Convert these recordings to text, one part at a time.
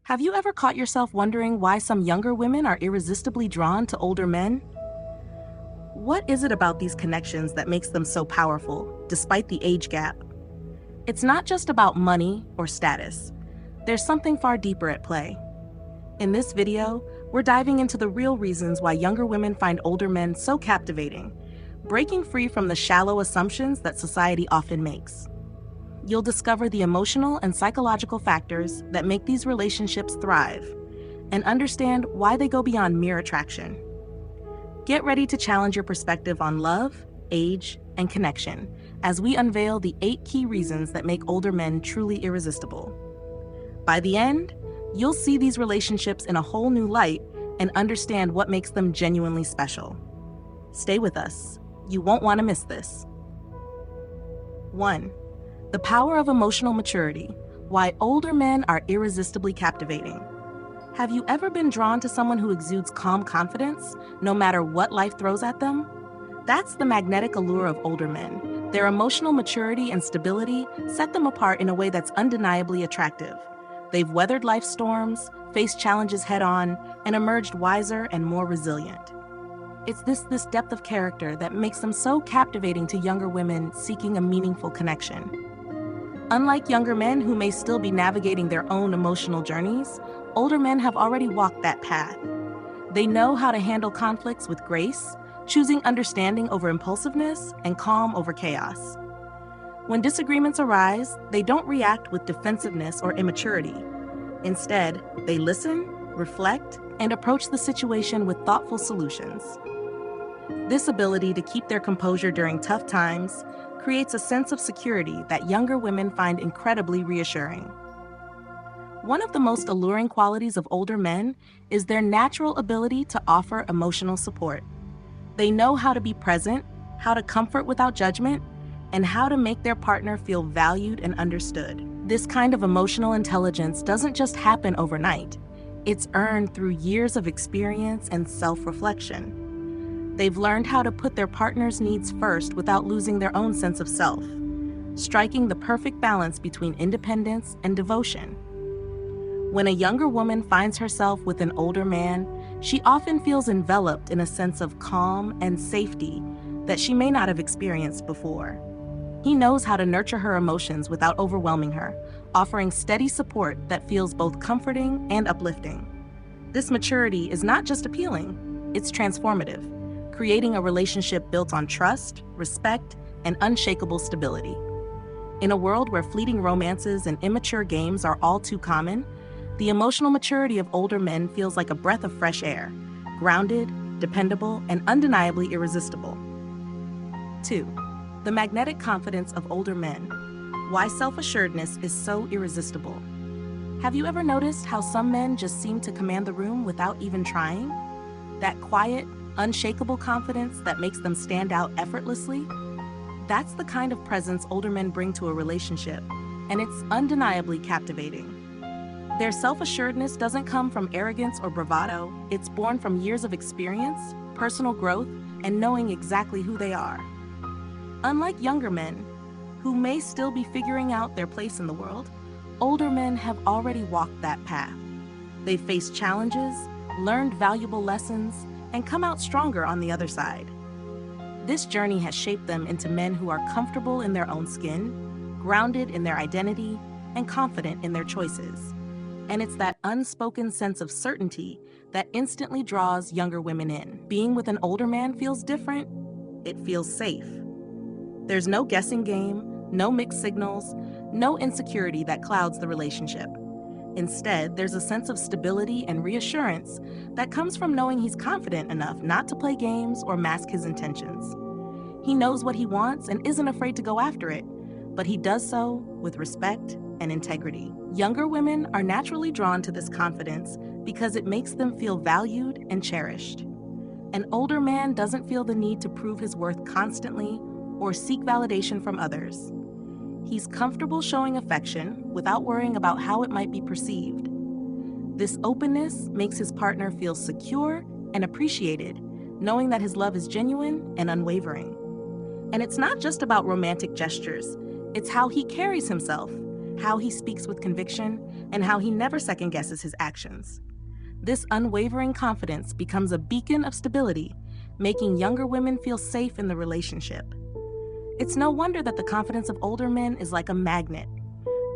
Have you ever caught yourself wondering why some younger women are irresistibly drawn to older men? What is it about these connections that makes them so powerful, despite the age gap? It's not just about money or status. There's something far deeper at play. In this video, we're diving into the real reasons why younger women find older men so captivating, breaking free from the shallow assumptions that society often makes. You'll discover the emotional and psychological factors that make these relationships thrive, and understand why they go beyond mere attraction. Get ready to challenge your perspective on love, age, and connection as we unveil the 8 key reasons that make older men truly irresistible. By the end, you'll see these relationships in a whole new light and understand what makes them genuinely special. Stay with us. You won't want to miss this. 1. The power of emotional maturity. Why older men are irresistibly captivating. Have you ever been drawn to someone who exudes calm confidence, no matter what life throws at them? That's the magnetic allure of older men. Their emotional maturity and stability set them apart in a way that's undeniably attractive. They've weathered life's storms, faced challenges head-on, and emerged wiser and more resilient. It's this depth of character that makes them so captivating to younger women seeking a meaningful connection. Unlike younger men who may still be navigating their own emotional journeys, older men have already walked that path. They know how to handle conflicts with grace, choosing understanding over impulsiveness and calm over chaos. When disagreements arise, they don't react with defensiveness or immaturity. Instead, they listen, reflect, and approach the situation with thoughtful solutions. This ability to keep their composure during tough times creates a sense of security that younger women find incredibly reassuring. One of the most alluring qualities of older men is their natural ability to offer emotional support. They know how to be present, how to comfort without judgment, and how to make their partner feel valued and understood. This kind of emotional intelligence doesn't just happen overnight. It's earned through years of experience and self-reflection. They've learned how to put their partner's needs first without losing their own sense of self, striking the perfect balance between independence and devotion. When a younger woman finds herself with an older man, she often feels enveloped in a sense of calm and safety that she may not have experienced before. He knows how to nurture her emotions without overwhelming her, offering steady support that feels both comforting and uplifting. This maturity is not just appealing, it's transformative, creating a relationship built on trust, respect, and unshakable stability. In a world where fleeting romances and immature games are all too common, the emotional maturity of older men feels like a breath of fresh air, grounded, dependable, and undeniably irresistible. 2. The magnetic confidence of older men. Why self-assuredness is so irresistible. Have you ever noticed how some men just seem to command the room without even trying? That quiet, unshakable confidence that makes them stand out effortlessly? That's the kind of presence older men bring to a relationship, and it's undeniably captivating. Their self-assuredness doesn't come from arrogance or bravado. It's born from years of experience, personal growth, and knowing exactly who they are. Unlike younger men, who may still be figuring out their place in the world, older men have already walked that path. They've faced challenges, learned valuable lessons, and come out stronger on the other side. This journey has shaped them into men who are comfortable in their own skin, grounded in their identity, and confident in their choices. And it's that unspoken sense of certainty that instantly draws younger women in. Being with an older man feels different. It feels safe. There's no guessing game, no mixed signals, no insecurity that clouds the relationship. Instead, there's a sense of stability and reassurance that comes from knowing he's confident enough not to play games or mask his intentions. He knows what he wants and isn't afraid to go after it, but he does so with respect and integrity. Younger women are naturally drawn to this confidence because it makes them feel valued and cherished. An older man doesn't feel the need to prove his worth constantly or seek validation from others. He's comfortable showing affection without worrying about how it might be perceived. This openness makes his partner feel secure and appreciated, knowing that his love is genuine and unwavering. And it's not just about romantic gestures, it's how he carries himself. how he speaks with conviction, and how he never second-guesses his actions. This unwavering confidence becomes a beacon of stability, making younger women feel safe in the relationship. It's no wonder that the confidence of older men is like a magnet,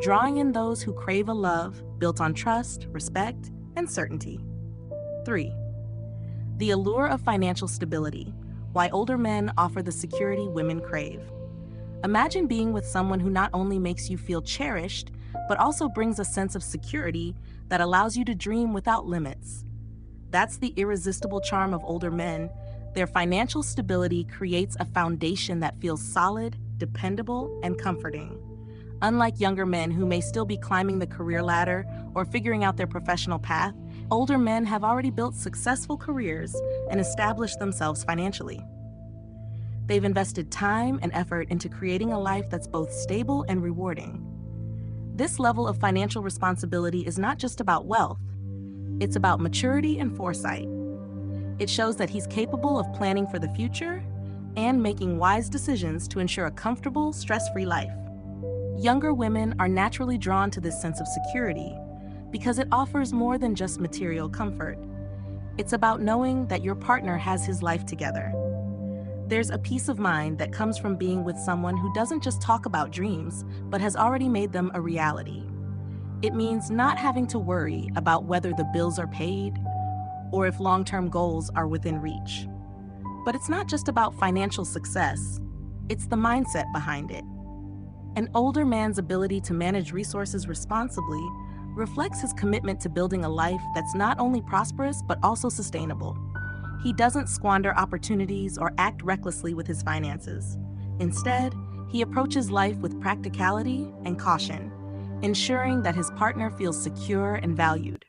drawing in those who crave a love built on trust, respect, and certainty. 3. The allure of financial stability, why older men offer the security women crave. Imagine being with someone who not only makes you feel cherished, but also brings a sense of security that allows you to dream without limits. That's the irresistible charm of older men. Their financial stability creates a foundation that feels solid, dependable, and comforting. Unlike younger men who may still be climbing the career ladder or figuring out their professional path, older men have already built successful careers and established themselves financially. They've invested time and effort into creating a life that's both stable and rewarding. This level of financial responsibility is not just about wealth, it's about maturity and foresight. It shows that he's capable of planning for the future and making wise decisions to ensure a comfortable, stress-free life. Younger women are naturally drawn to this sense of security because it offers more than just material comfort. It's about knowing that your partner has his life together. There's a peace of mind that comes from being with someone who doesn't just talk about dreams, but has already made them a reality. It means not having to worry about whether the bills are paid or if long-term goals are within reach. But it's not just about financial success, it's the mindset behind it. An older man's ability to manage resources responsibly reflects his commitment to building a life that's not only prosperous but also sustainable. He doesn't squander opportunities or act recklessly with his finances. Instead, he approaches life with practicality and caution, ensuring that his partner feels secure and valued.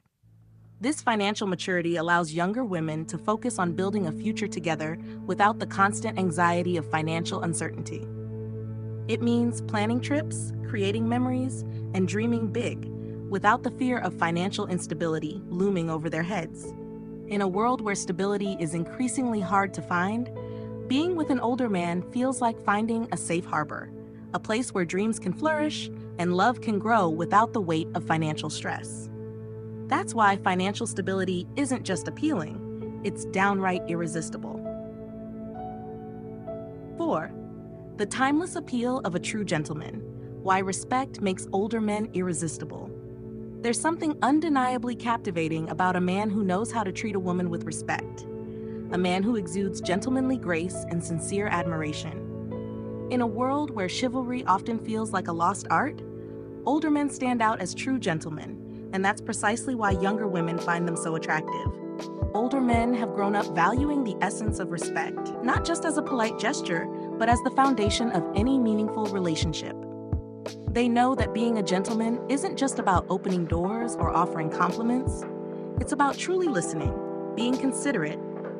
This financial maturity allows younger women to focus on building a future together without the constant anxiety of financial uncertainty. It means planning trips, creating memories, and dreaming big without the fear of financial instability looming over their heads. In a world where stability is increasingly hard to find, being with an older man feels like finding a safe harbor, a place where dreams can flourish and love can grow without the weight of financial stress. That's why financial stability isn't just appealing, it's downright irresistible. 4. The timeless appeal of a true gentleman, why respect makes older men irresistible. There's something undeniably captivating about a man who knows how to treat a woman with respect, a man who exudes gentlemanly grace and sincere admiration. In a world where chivalry often feels like a lost art, older men stand out as true gentlemen, and that's precisely why younger women find them so attractive. Older men have grown up valuing the essence of respect, not just as a polite gesture, but as the foundation of any meaningful relationship. They know that being a gentleman isn't just about opening doors or offering compliments. It's about truly listening, being considerate,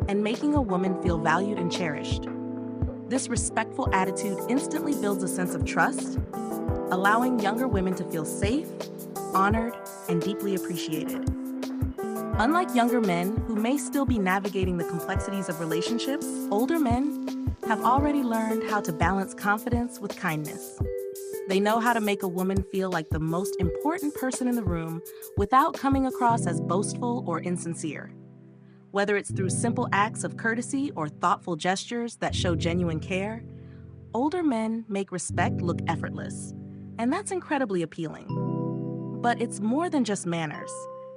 and making a woman feel valued and cherished. This respectful attitude instantly builds a sense of trust, allowing younger women to feel safe, honored, and deeply appreciated. Unlike younger men who may still be navigating the complexities of relationships, older men have already learned how to balance confidence with kindness. They know how to make a woman feel like the most important person in the room without coming across as boastful or insincere. Whether it's through simple acts of courtesy or thoughtful gestures that show genuine care, older men make respect look effortless, and that's incredibly appealing. But it's more than just manners.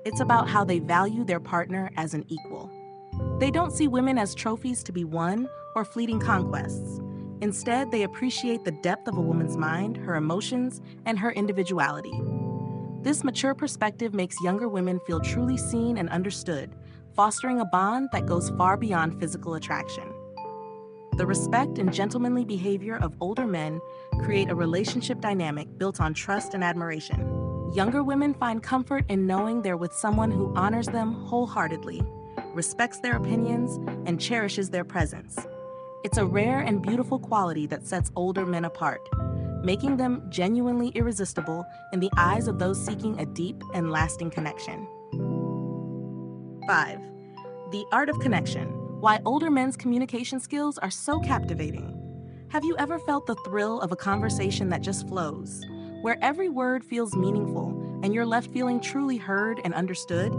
It's about how they value their partner as an equal. They don't see women as trophies to be won or fleeting conquests. Instead, they appreciate the depth of a woman's mind, her emotions, and her individuality. This mature perspective makes younger women feel truly seen and understood, fostering a bond that goes far beyond physical attraction. The respect and gentlemanly behavior of older men create a relationship dynamic built on trust and admiration. Younger women find comfort in knowing they're with someone who honors them wholeheartedly, respects their opinions, and cherishes their presence. It's a rare and beautiful quality that sets older men apart, making them genuinely irresistible in the eyes of those seeking a deep and lasting connection. 5. The art of connection, why older men's communication skills are so captivating. Have you ever felt the thrill of a conversation that just flows, where every word feels meaningful and you're left feeling truly heard and understood.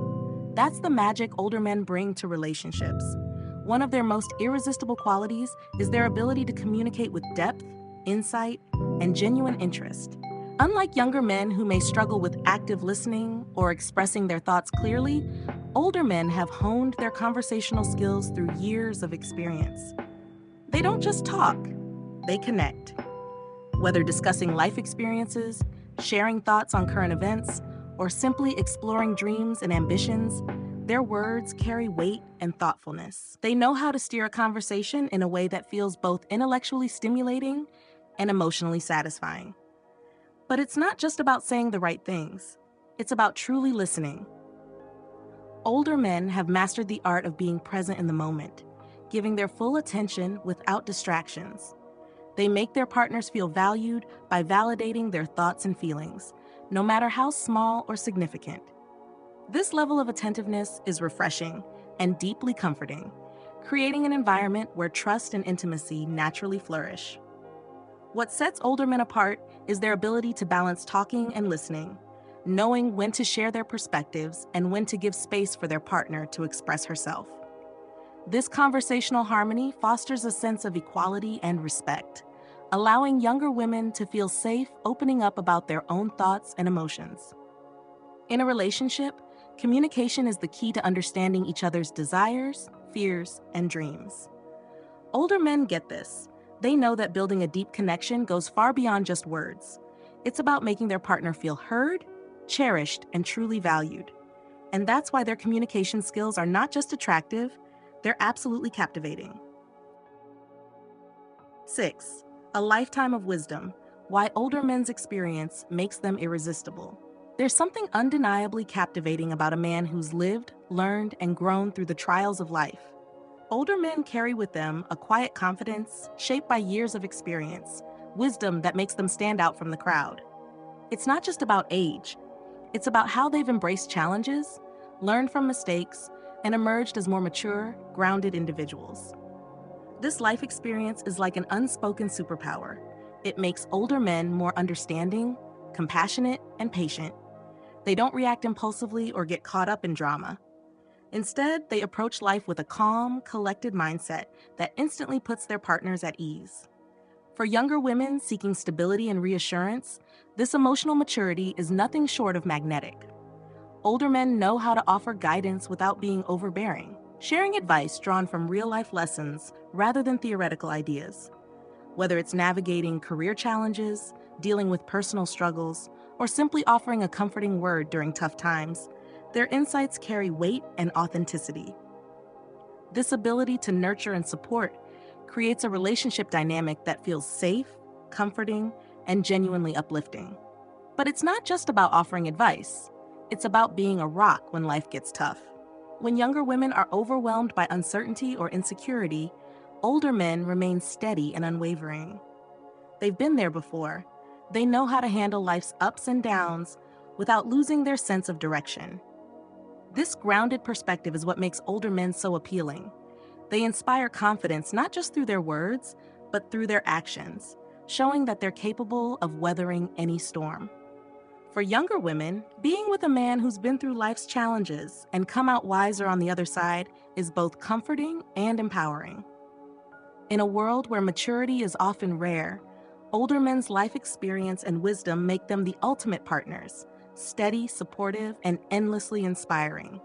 That's the magic older men bring to relationships. One of their most irresistible qualities is their ability to communicate with depth, insight, and genuine interest. Unlike younger men who may struggle with active listening or expressing their thoughts clearly, older men have honed their conversational skills through years of experience. They don't just talk, they connect. Whether discussing life experiences, sharing thoughts on current events, or simply exploring dreams and ambitions, their words carry weight and thoughtfulness. They know how to steer a conversation in a way that feels both intellectually stimulating and emotionally satisfying. But it's not just about saying the right things. It's about truly listening. Older men have mastered the art of being present in the moment, giving their full attention without distractions. They make their partners feel valued by validating their thoughts and feelings, no matter how small or significant. This level of attentiveness is refreshing and deeply comforting, creating an environment where trust and intimacy naturally flourish. What sets older men apart is their ability to balance talking and listening, knowing when to share their perspectives and when to give space for their partner to express herself. This conversational harmony fosters a sense of equality and respect, allowing younger women to feel safe opening up about their own thoughts and emotions. In a relationship, communication is the key to understanding each other's desires, fears, and dreams. Older men get this. They know that building a deep connection goes far beyond just words. It's about making their partner feel heard, cherished, and truly valued. And that's why their communication skills are not just attractive, they're absolutely captivating. 6. A lifetime of wisdom. Why older men's experience makes them irresistible. There's something undeniably captivating about a man who's lived, learned, and grown through the trials of life. Older men carry with them a quiet confidence shaped by years of experience, wisdom that makes them stand out from the crowd. It's not just about age, it's about how they've embraced challenges, learned from mistakes, and emerged as more mature, grounded individuals. This life experience is like an unspoken superpower. It makes older men more understanding, compassionate, and patient. They don't react impulsively or get caught up in drama. Instead, they approach life with a calm, collected mindset that instantly puts their partners at ease. For younger women seeking stability and reassurance, this emotional maturity is nothing short of magnetic. Older men know how to offer guidance without being overbearing, sharing advice drawn from real-life lessons rather than theoretical ideas. Whether it's navigating career challenges, dealing with personal struggles, or simply offering a comforting word during tough times, their insights carry weight and authenticity. This ability to nurture and support creates a relationship dynamic that feels safe, comforting, and genuinely uplifting. But it's not just about offering advice. It's about being a rock when life gets tough. When younger women are overwhelmed by uncertainty or insecurity, older men remain steady and unwavering. They've been there before. They know how to handle life's ups and downs without losing their sense of direction. This grounded perspective is what makes older men so appealing. They inspire confidence not just through their words, but through their actions, showing that they're capable of weathering any storm. For younger women, being with a man who's been through life's challenges and come out wiser on the other side is both comforting and empowering. In a world where maturity is often rare, older men's life experience and wisdom make them the ultimate partners, steady, supportive, and endlessly inspiring.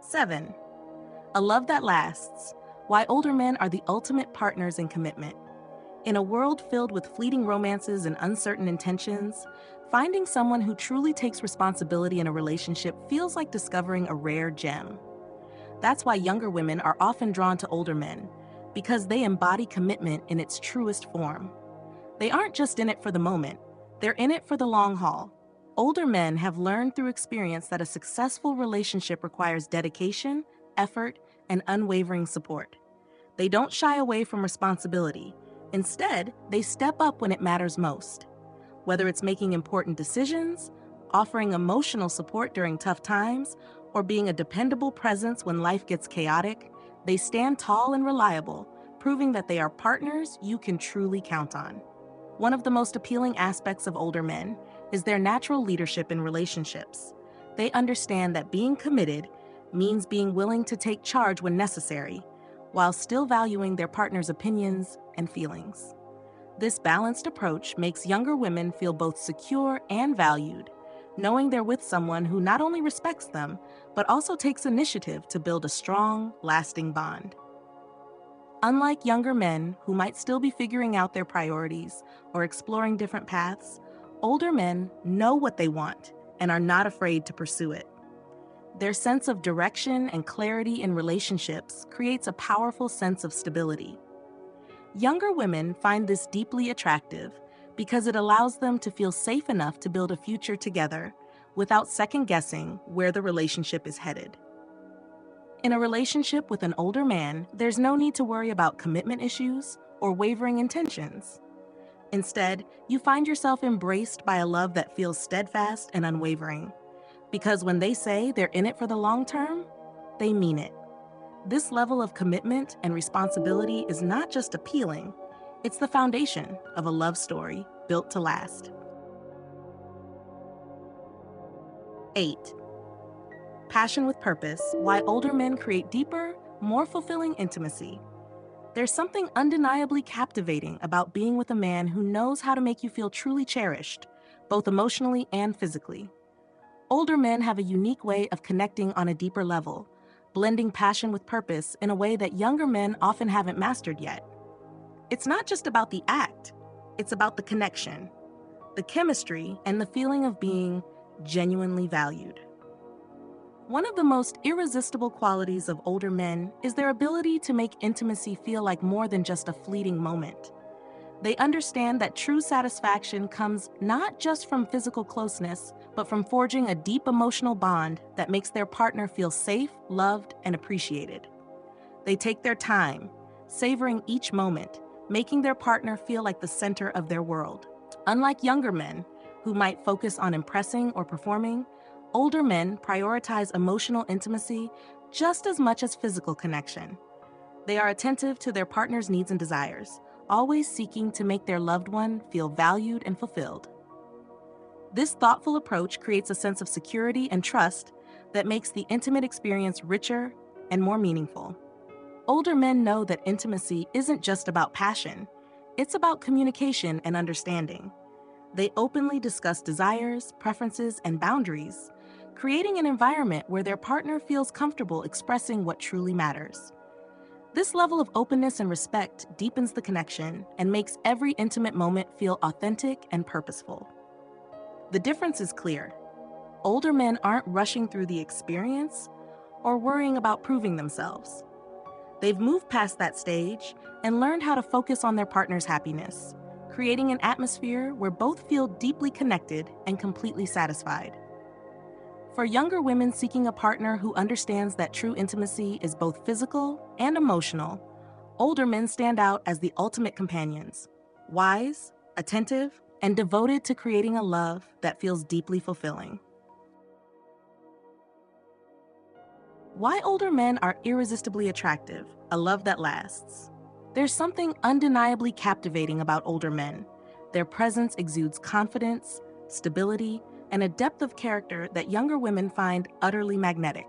7. A love that lasts. Why older men are the ultimate partners in commitment. In a world filled with fleeting romances and uncertain intentions, finding someone who truly takes responsibility in a relationship feels like discovering a rare gem. That's why younger women are often drawn to older men, because they embody commitment in its truest form. They aren't just in it for the moment, they're in it for the long haul. Older men have learned through experience that a successful relationship requires dedication, effort, and unwavering support. They don't shy away from responsibility. Instead, they step up when it matters most. Whether it's making important decisions, offering emotional support during tough times, or being a dependable presence when life gets chaotic, they stand tall and reliable, proving that they are partners you can truly count on. One of the most appealing aspects of older men is their natural leadership in relationships. They understand that being committed means being willing to take charge when necessary, while still valuing their partner's opinions and feelings. This balanced approach makes younger women feel both secure and valued, knowing they're with someone who not only respects them, but also takes initiative to build a strong, lasting bond. Unlike younger men who might still be figuring out their priorities or exploring different paths, older men know what they want and are not afraid to pursue it. Their sense of direction and clarity in relationships creates a powerful sense of stability. Younger women find this deeply attractive because it allows them to feel safe enough to build a future together without second-guessing where the relationship is headed. In a relationship with an older man, there's no need to worry about commitment issues or wavering intentions. Instead, you find yourself embraced by a love that feels steadfast and unwavering. Because when they say they're in it for the long term, they mean it. This level of commitment and responsibility is not just appealing, it's the foundation of a love story built to last. 8. Passion with purpose: why older men create deeper, more fulfilling intimacy. There's something undeniably captivating about being with a man who knows how to make you feel truly cherished, both emotionally and physically. Older men have a unique way of connecting on a deeper level, blending passion with purpose in a way that younger men often haven't mastered yet. It's not just about the act, it's about the connection, the chemistry, and the feeling of being genuinely valued. One of the most irresistible qualities of older men is their ability to make intimacy feel like more than just a fleeting moment. They understand that true satisfaction comes not just from physical closeness, but from forging a deep emotional bond that makes their partner feel safe, loved, and appreciated. They take their time, savoring each moment, making their partner feel like the center of their world. Unlike younger men, who might focus on impressing or performing, older men prioritize emotional intimacy just as much as physical connection. They are attentive to their partner's needs and desires, always seeking to make their loved one feel valued and fulfilled. This thoughtful approach creates a sense of security and trust that makes the intimate experience richer and more meaningful. Older men know that intimacy isn't just about passion, it's about communication and understanding. They openly discuss desires, preferences, and boundaries, creating an environment where their partner feels comfortable expressing what truly matters. This level of openness and respect deepens the connection and makes every intimate moment feel authentic and purposeful. The difference is clear. Older men aren't rushing through the experience or worrying about proving themselves. They've moved past that stage and learned how to focus on their partner's happiness, creating an atmosphere where both feel deeply connected and completely satisfied. For younger women seeking a partner who understands that true intimacy is both physical and emotional, older men stand out as the ultimate companions, wise, attentive, and devoted to creating a love that feels deeply fulfilling. Why older men are irresistibly attractive: a love that lasts. There's something undeniably captivating about older men. Their presence exudes confidence, stability, and a depth of character that younger women find utterly magnetic.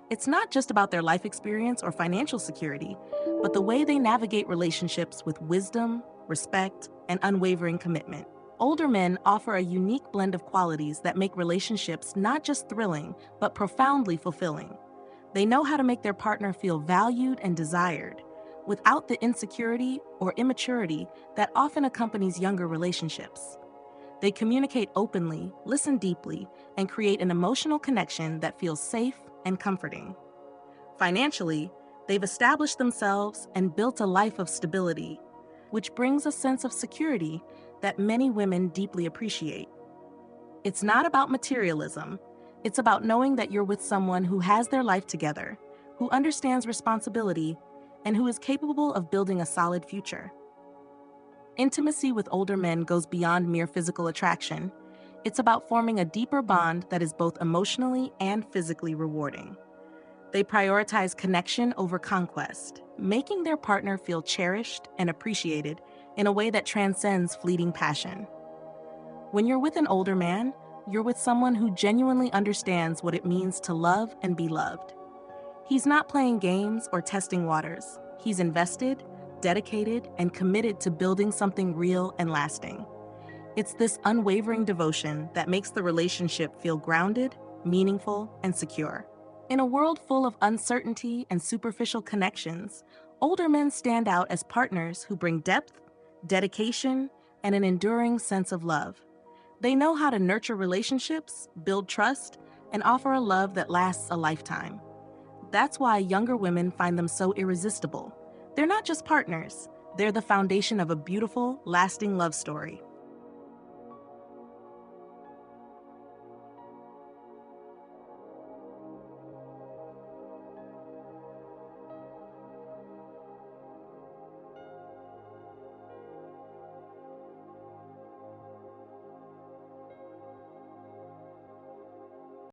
It's not just about their life experience or financial security, but the way they navigate relationships with wisdom, respect, and unwavering commitment. Older men offer a unique blend of qualities that make relationships not just thrilling, but profoundly fulfilling. They know how to make their partner feel valued and desired, without the insecurity or immaturity that often accompanies younger relationships. They communicate openly, listen deeply, and create an emotional connection that feels safe and comforting. Financially, they've established themselves and built a life of stability, which brings a sense of security that many women deeply appreciate. It's not about materialism. It's about knowing that you're with someone who has their life together, who understands responsibility, and who is capable of building a solid future. Intimacy with older men goes beyond mere physical attraction. It's about forming a deeper bond that is both emotionally and physically rewarding. They prioritize connection over conquest, making their partner feel cherished and appreciated in a way that transcends fleeting passion. When you're with an older man, you're with someone who genuinely understands what it means to love and be loved. He's not playing games or testing waters. He's invested, dedicated, and committed to building something real and lasting. It's this unwavering devotion that makes the relationship feel grounded, meaningful, and secure. In a world full of uncertainty and superficial connections, older men stand out as partners who bring depth, dedication, and an enduring sense of love. They know how to nurture relationships, build trust, and offer a love that lasts a lifetime. That's why younger women find them so irresistible. They're not just partners, they're the foundation of a beautiful, lasting love story.